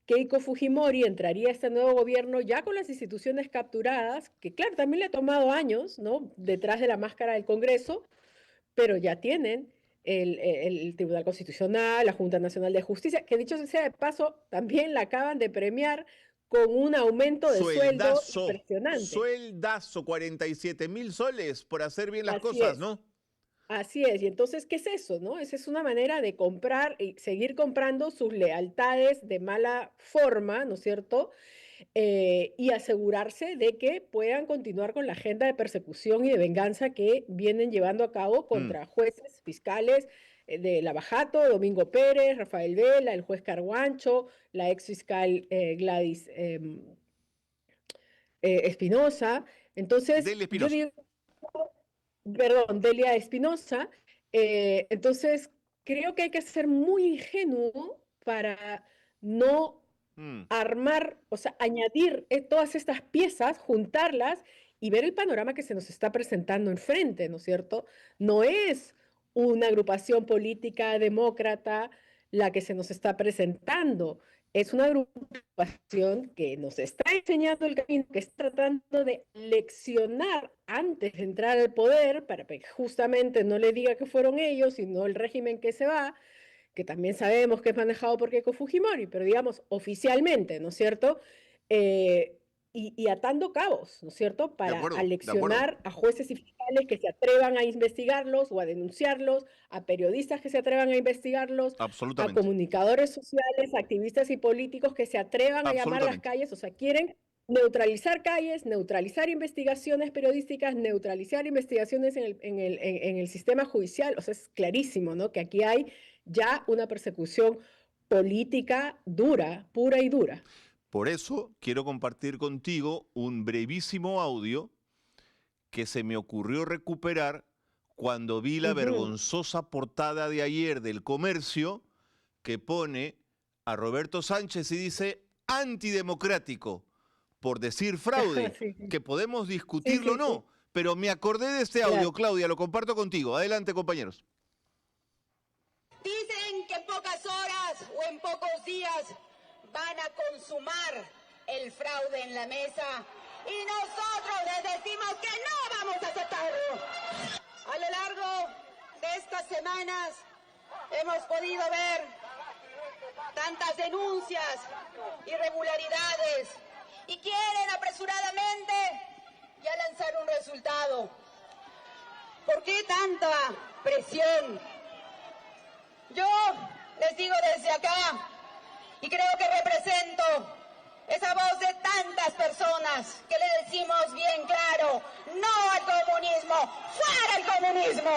Keiko Fujimori entraría a este nuevo gobierno ya con las instituciones capturadas, que claro, también le ha tomado años, ¿no? Detrás de la máscara del Congreso, pero ya tienen el Tribunal Constitucional, la Junta Nacional de Justicia, que dicho sea de paso, también la acaban de premiar con un aumento de sueldo Sueldazo, impresionante. sueldazo, 47.000 soles por hacer bien las Así cosas, es. ¿no? Así es, y entonces, ¿qué es eso, no? Esa es una manera de comprar y seguir comprando sus lealtades de mala forma, ¿no es cierto? Y asegurarse de que puedan continuar con la agenda de persecución y de venganza que vienen llevando a cabo Mm. contra jueces, fiscales de Lavajato, Domingo Pérez, Rafael Vela, el juez Carguancho, la ex fiscal Gladys Espinosa. Entonces, Dele yo Espinosa. digo, perdón, Delia Espinosa. Entonces, creo que hay que ser muy ingenuo para no Mm. armar, o sea, añadir todas estas piezas, juntarlas y ver el panorama que se nos está presentando enfrente, ¿no es cierto? No es una agrupación política demócrata la que se nos está presentando, es una agrupación que nos está enseñando el camino, que está tratando de leccionar antes de entrar al poder para que justamente no le diga que fueron ellos, sino el régimen que se va, que también sabemos que es manejado por Keiko Fujimori, pero digamos oficialmente, ¿no es cierto? Y atando cabos, ¿no es cierto? De Para acuerdo, de acuerdo. aleccionar a jueces y fiscales que se atrevan a investigarlos o a denunciarlos, a periodistas que se atrevan a investigarlos, a Absolutamente. comunicadores sociales, activistas y políticos que se atrevan a llamar a las Absolutamente. calles, o sea, quieren neutralizar calles, neutralizar investigaciones periodísticas, neutralizar investigaciones en el sistema judicial. O sea, es clarísimo, ¿no? Que aquí hay ya una persecución política dura, pura y dura. Por eso quiero compartir contigo un brevísimo audio que se me ocurrió recuperar cuando vi la vergonzosa portada de ayer del Comercio que pone a Roberto Sánchez y dice antidemocrático por decir fraude, Sí, sí. que podemos Sí, discutirlo o sí, sí, no, pero me acordé de este audio, claro. Claudia, lo comparto contigo. Adelante, compañeros. Dicen que en pocas horas o en pocos días van a consumar el fraude en la mesa y nosotros les decimos que no vamos a aceptarlo. A lo largo de estas semanas hemos podido ver tantas denuncias, irregularidades y quieren apresuradamente ya lanzar un resultado. ¿Por qué tanta presión? Yo les digo desde acá, y creo que represento esa voz de tantas personas que le decimos bien claro, no al comunismo, fuera el comunismo.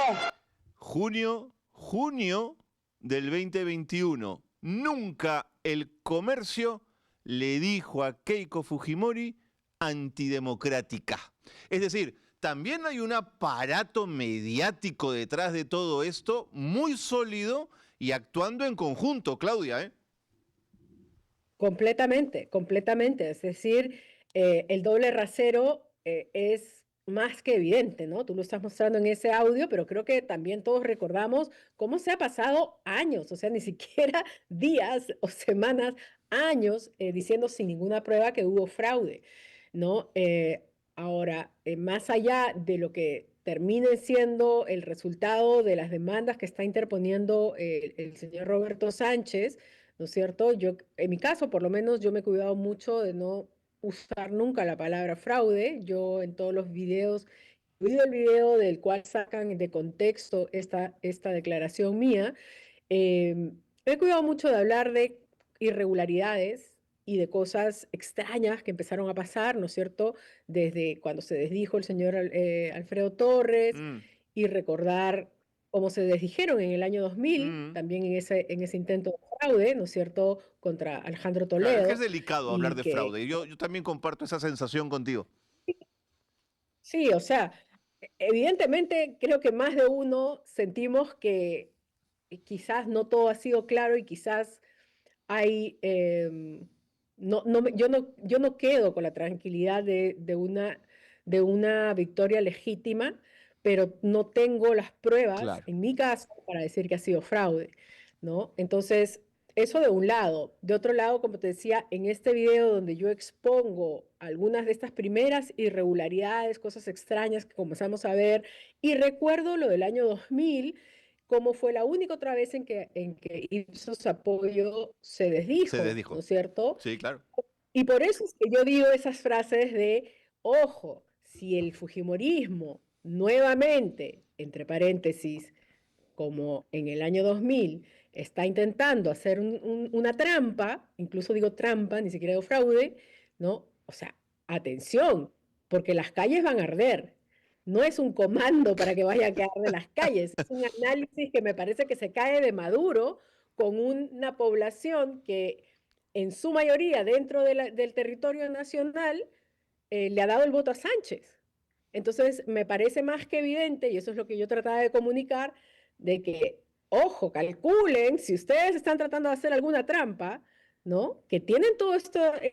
Junio del 2021. Nunca el Comercio le dijo a Keiko Fujimori antidemocrática. Es decir, también hay un aparato mediático detrás de todo esto muy sólido y actuando en conjunto, Claudia, ¿eh? Completamente, completamente. Es decir, el doble rasero es más que evidente, ¿no? Tú lo estás mostrando en ese audio, pero creo que también todos recordamos cómo se ha pasado años, o sea, ni siquiera días o semanas, años diciendo sin ninguna prueba que hubo fraude, ¿no? Ahora, más allá de lo que termine siendo el resultado de las demandas que está interponiendo el señor Roberto Sánchez, ¿no es cierto? Yo, en mi caso, por lo menos, yo me he cuidado mucho de no usar nunca la palabra fraude. Yo en todos los videos, incluido el video del cual sacan de contexto esta declaración mía, he cuidado mucho de hablar de irregularidades y de cosas extrañas que empezaron a pasar, ¿no es cierto? Desde cuando se desdijo el señor Alfredo Torres Mm, y recordar cómo se desdijeron en el año 2000, mm. también en ese intento de fraude, ¿no es cierto?, contra Alejandro Claro, es que es Toledo, delicado hablar y de que, fraude. Yo también comparto esa sensación contigo. sí, o sea, evidentemente creo que más de uno sentimos que quizás no todo ha sido claro y quizás hay, yo no quedo con la tranquilidad de una victoria legítima, pero no tengo las pruebas, Claro. en mi caso, para decir que ha sido fraude, ¿no? Entonces, eso de un lado. De otro lado, como te decía, en este video donde yo expongo algunas de estas primeras irregularidades, cosas extrañas que comenzamos a ver, y recuerdo lo del año 2000, como fue la única otra vez en que Ipsos Apoyo se Se desdijo, ¿no desdijo. es cierto? Sí, claro. Y por eso es que yo digo esas frases de, ojo, si el fujimorismo nuevamente, entre paréntesis, como en el año 2000, está intentando hacer una trampa, incluso digo trampa, ni siquiera digo fraude, ¿no? O sea, atención, porque las calles van a arder. No es un comando para que vaya a quedar de las calles, es un análisis que me parece que se cae de Maduro con una población que en su mayoría dentro del territorio nacional le ha dado el voto a Sánchez. Entonces, me parece más que evidente, y eso es lo que yo trataba de comunicar, de que, ojo, calculen, si ustedes están tratando de hacer alguna trampa, ¿no? Que tienen todas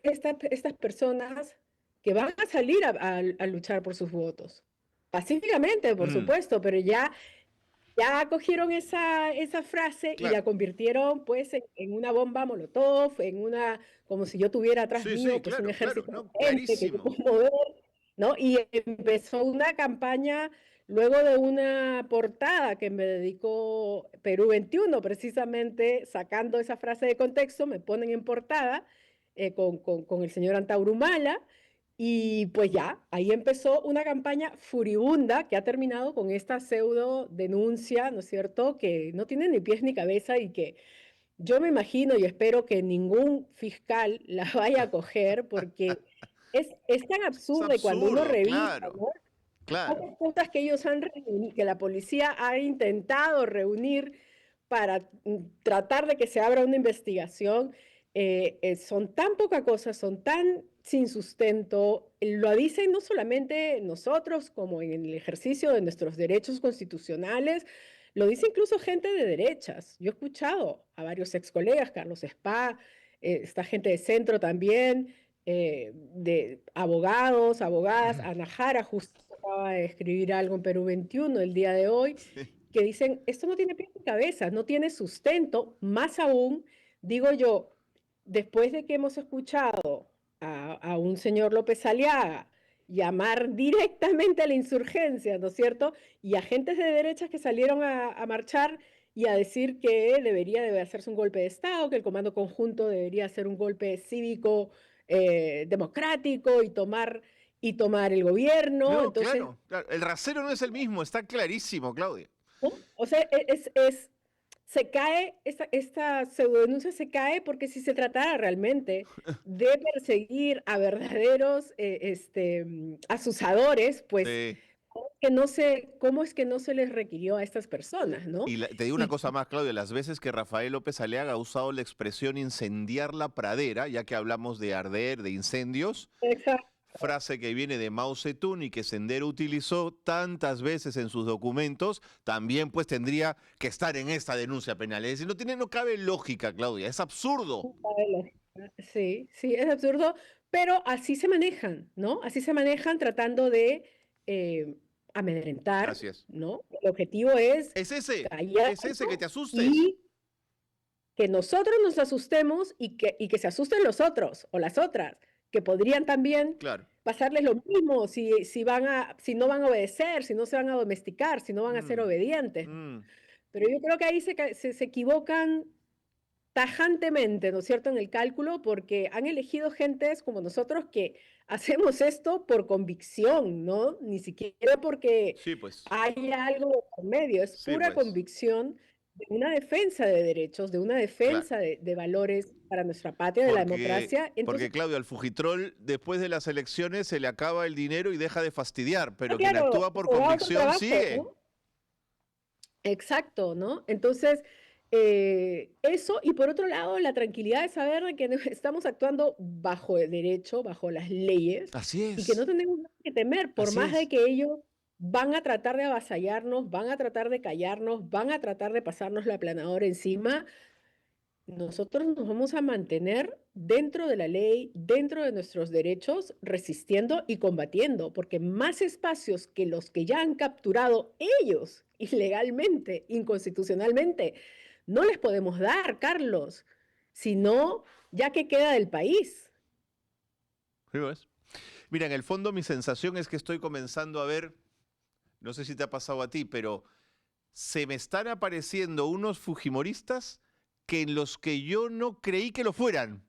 estas personas que van a salir a luchar por sus votos. Pacíficamente, por Mm, supuesto, pero ya cogieron esa frase y la claro. convirtieron pues en una bomba molotov, como si yo tuviera atrás Sí, mío sí, pues un claro, claro. ejército No, de gente que yo clarísimo. puedo mover, ¿no? Y empezó una campaña luego de una portada que me dedicó Perú 21, precisamente sacando esa frase de contexto, me ponen en portada con el señor Antauro Humala, y pues ya, ahí empezó una campaña furibunda que ha terminado con esta pseudo denuncia, ¿no es cierto?, que no tiene ni pies ni cabeza y que yo me imagino y espero que ningún fiscal la vaya a coger porque es tan Es absurda, y cuando uno absurdo, revisa, claro, ¿no?, claro. pocas cosas que ellos han reunido, que la policía ha intentado reunir para tratar de que se abra una investigación, son tan poca cosa, son tan sin sustento, lo dicen no solamente nosotros como en el ejercicio de nuestros derechos constitucionales, lo dice incluso gente de derechas. Yo he escuchado a varios ex colegas, Carlos Spa, esta gente de centro también, de abogados, abogadas, Ana Jara justo acaba de escribir algo en Perú 21 el día de hoy, Sí. que dicen, esto no tiene pie ni cabeza, no tiene sustento, más aún, digo yo, después de que hemos escuchado a un señor López Aliaga llamar directamente a la insurgencia, ¿no es cierto? Y agentes de derechas que salieron a marchar y a decir que debe hacerse un golpe de Estado, que el comando conjunto debería hacer un golpe cívico democrático y tomar el gobierno. No, Entonces, claro, claro. El rasero no es el mismo, está clarísimo, Claudia. ¿no? O sea, se cae, esta pseudodenuncia se cae porque si se tratara realmente de perseguir a verdaderos asusadores, pues, Sí. ¿cómo es que no se les requirió a estas personas, ¿no? Y te digo una Y, cosa más, Claudia, las veces que Rafael López Aliaga ha usado la expresión incendiar la pradera, ya que hablamos de arder, de incendios, exacto. frase que viene de Mao Zedong y que Sendero utilizó tantas veces en sus documentos, también pues tendría que estar en esta denuncia penal. Es decir, no cabe lógica, Claudia, es absurdo. Sí, sí, es absurdo, pero así se manejan, ¿no? Así se manejan tratando de amedrentar, Así es. ¿no? El objetivo es Es ese que te callarnos asustes. y que nosotros nos asustemos y que se asusten los otros o las otras, que podrían también Claro. pasarles lo mismo si no van a obedecer, si no se van a domesticar, si no van a ser Mm, obedientes. mm. Pero yo creo que ahí se equivocan tajantemente, ¿no es cierto?, en el cálculo, porque han elegido gentes como nosotros que hacemos esto por convicción, ¿no? Ni siquiera porque Sí, pues. hay algo por medio, es Sí, pura pues. convicción de una defensa de derechos, de una Claro. defensa de valores para nuestra patria, de la democracia. Porque, Entonces, Claudio, al Fujitrol, después de las elecciones, se le acaba el dinero y deja de fastidiar, pero quien claro, actúa por se va a otro convicción trabajo, sigue. ¿no? Exacto, ¿no? Entonces, eso, y por otro lado, la tranquilidad de saber de que estamos actuando bajo el derecho, bajo las leyes, Así y que no es, tenemos nada que temer, por así más de es. que ellos van a tratar de avasallarnos, van a tratar de callarnos, van a tratar de pasarnos la aplanadora encima. Nosotros nos vamos a mantener dentro de la ley, dentro de nuestros derechos, resistiendo y combatiendo, porque más espacios que los que ya han capturado ellos ilegalmente, inconstitucionalmente, no les podemos dar, Carlos, sino ya que queda del país. Sí, pues. Mira, en el fondo mi sensación es que estoy comenzando a ver, no sé si te ha pasado a ti, pero se me están apareciendo unos fujimoristas que en los que yo no creí que lo fueran,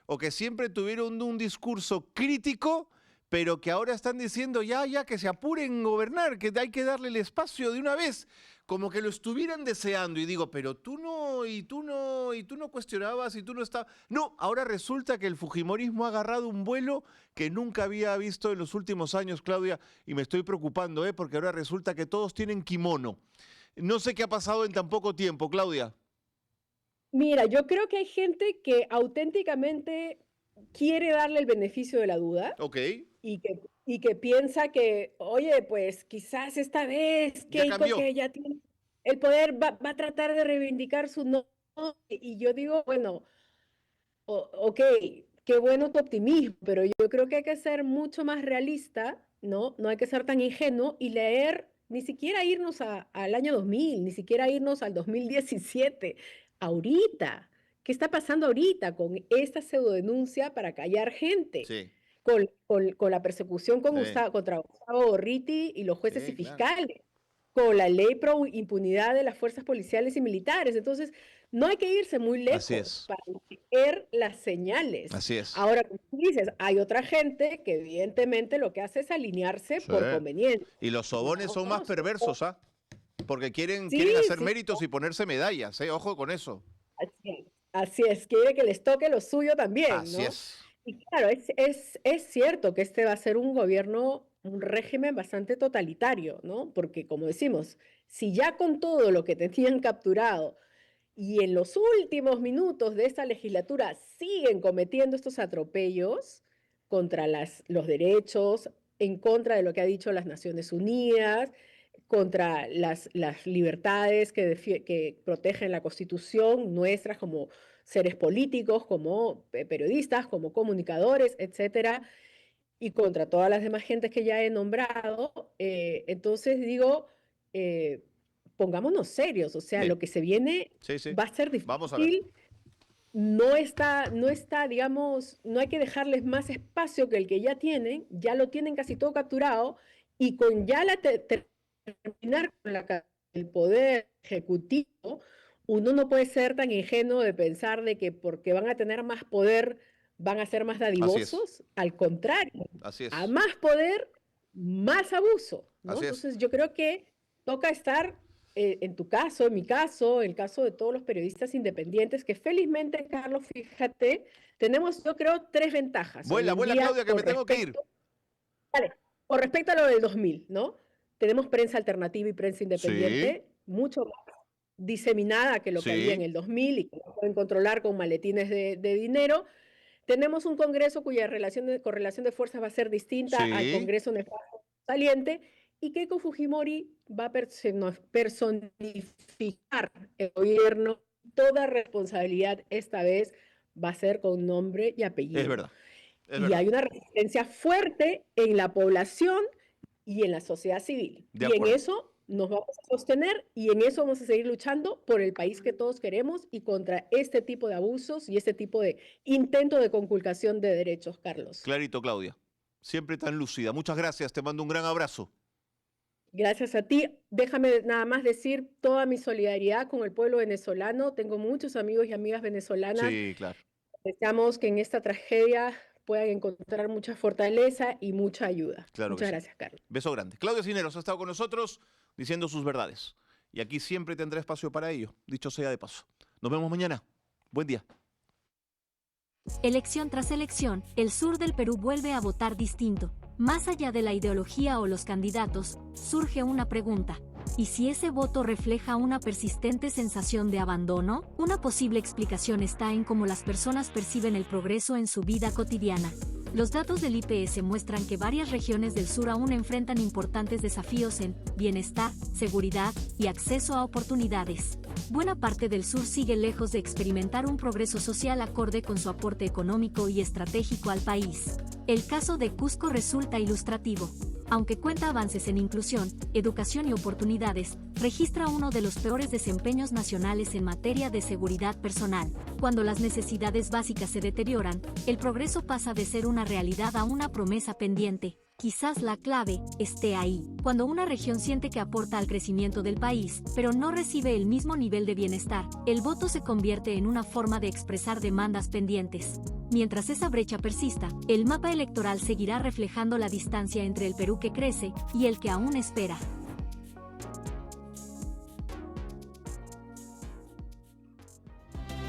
o que siempre tuvieron un discurso crítico, pero que ahora están diciendo ya, que se apuren en gobernar, que hay que darle el espacio de una vez, como que lo estuvieran deseando. Y digo, pero tú no, y tú no cuestionabas, y tú no estabas... No, ahora resulta que el fujimorismo ha agarrado un vuelo que nunca había visto en los últimos años, Claudia, y me estoy preocupando, porque ahora resulta que todos tienen kimono. No sé qué ha pasado en tan poco tiempo, Claudia. Mira, yo creo que hay gente que auténticamente quiere darle el beneficio de la duda Ok, y que piensa que, oye, pues quizás esta vez ya Keiko, cambió. que ya tiene el poder, va a tratar de reivindicar su no. Y yo digo, bueno, ok, qué bueno tu optimismo, pero yo creo que hay que ser mucho más realista, ¿no? No hay que ser tan ingenuo y leer, ni siquiera irnos al año 2000, ni siquiera irnos al 2017, ahorita. ¿Qué está pasando ahorita con esta pseudodenuncia para callar gente? Sí, Con la persecución sí, contra Gustavo Gorriti y los jueces y sí, claro. fiscales, con la ley pro impunidad de las fuerzas policiales y militares. Entonces, no hay que irse muy Así lejos es, para leer las señales. así es. Ahora, como tú dices, hay otra gente que evidentemente lo que hace es alinearse Sí. por conveniencia. Y los sobones son más No, perversos, ¿ah? Porque quieren sí, hacer sí, méritos y ponerse medallas, ¿eh? Ojo con eso. así es, quiere que les toque lo suyo también, Así ¿no? es. Y claro, es cierto que este va a ser un gobierno, un régimen bastante totalitario, ¿no? Porque como decimos, si ya con todo lo que tenían capturado y en los últimos minutos de esta legislatura siguen cometiendo estos atropellos contra los derechos, en contra de lo que ha dicho las Naciones Unidas, contra las libertades que protegen la Constitución, nuestras como seres políticos, como periodistas, como comunicadores, etcétera, y contra todas las demás gentes que ya he nombrado. Entonces digo, eh, pongámonos serios, o sea, Sí, lo que se viene sí, sí. va a ser Vamos a ver. difícil, no está, digamos, no hay que dejarles más espacio que el que ya lo tienen casi todo capturado, y con ya terminar con el poder ejecutivo, uno no puede ser tan ingenuo de pensar de que porque van a tener más poder van a ser más Así es, dadivosos, al contrario, así a es, más poder, más abuso, ¿no? así es. Entonces yo creo que toca estar, en tu caso, en mi caso, en el caso de todos los periodistas independientes, que felizmente, Carlos, fíjate, tenemos, yo creo, tres ventajas hoy Vuela, en vuela, día Claudia, que me tengo que ir. vale, con respecto a lo del 2000, ¿no? Tenemos prensa alternativa y prensa Sí, independiente mucho más diseminada que lo que había en sí, el 2000 y que lo pueden controlar con maletines de dinero. Tenemos un Congreso cuya correlación de fuerzas va a ser distinta al sí. Congreso nefasto saliente, y Keiko Fujimori va a personificar el gobierno. Toda responsabilidad esta vez va a ser con nombre y Es apellido. verdad, es Y verdad. hay una resistencia fuerte en la población y en la sociedad civil. De Y en acuerdo. eso nos vamos a sostener y en eso vamos a seguir luchando por el país que todos queremos y contra este tipo de abusos y este tipo de intento de conculcación de derechos, Carlos. Clarito, Claudia. Siempre tan lúcida. Muchas gracias, te mando un gran abrazo. Gracias a ti. Déjame nada más decir toda mi solidaridad con el pueblo venezolano. Tengo muchos amigos y amigas venezolanas. Sí, claro. Deseamos que en esta tragedia puedan encontrar mucha fortaleza y mucha ayuda. Claro que Muchas sí. gracias, Carlos. Beso grande. Claudia Cisneros ha estado con nosotros diciendo sus verdades. Y aquí siempre tendrá espacio para ello, dicho sea de paso. Nos vemos mañana. Buen día. Elección tras elección, el sur del Perú vuelve a votar distinto. Más allá de la ideología o los candidatos, surge una pregunta. ¿Y si ese voto refleja una persistente sensación de abandono? Una posible explicación está en cómo las personas perciben el progreso en su vida cotidiana. Los datos del IPS muestran que varias regiones del sur aún enfrentan importantes desafíos en bienestar, seguridad y acceso a oportunidades. Buena parte del sur sigue lejos de experimentar un progreso social acorde con su aporte económico y estratégico al país. El caso de Cusco resulta ilustrativo. Aunque cuenta avances en inclusión, educación y oportunidades, registra uno de los peores desempeños nacionales en materia de seguridad personal. Cuando las necesidades básicas se deterioran, el progreso pasa de ser una realidad a una promesa pendiente. Quizás la clave esté ahí. Cuando una región siente que aporta al crecimiento del país, pero no recibe el mismo nivel de bienestar, el voto se convierte en una forma de expresar demandas pendientes. Mientras esa brecha persista, el mapa electoral seguirá reflejando la distancia entre el Perú que crece y el que aún espera.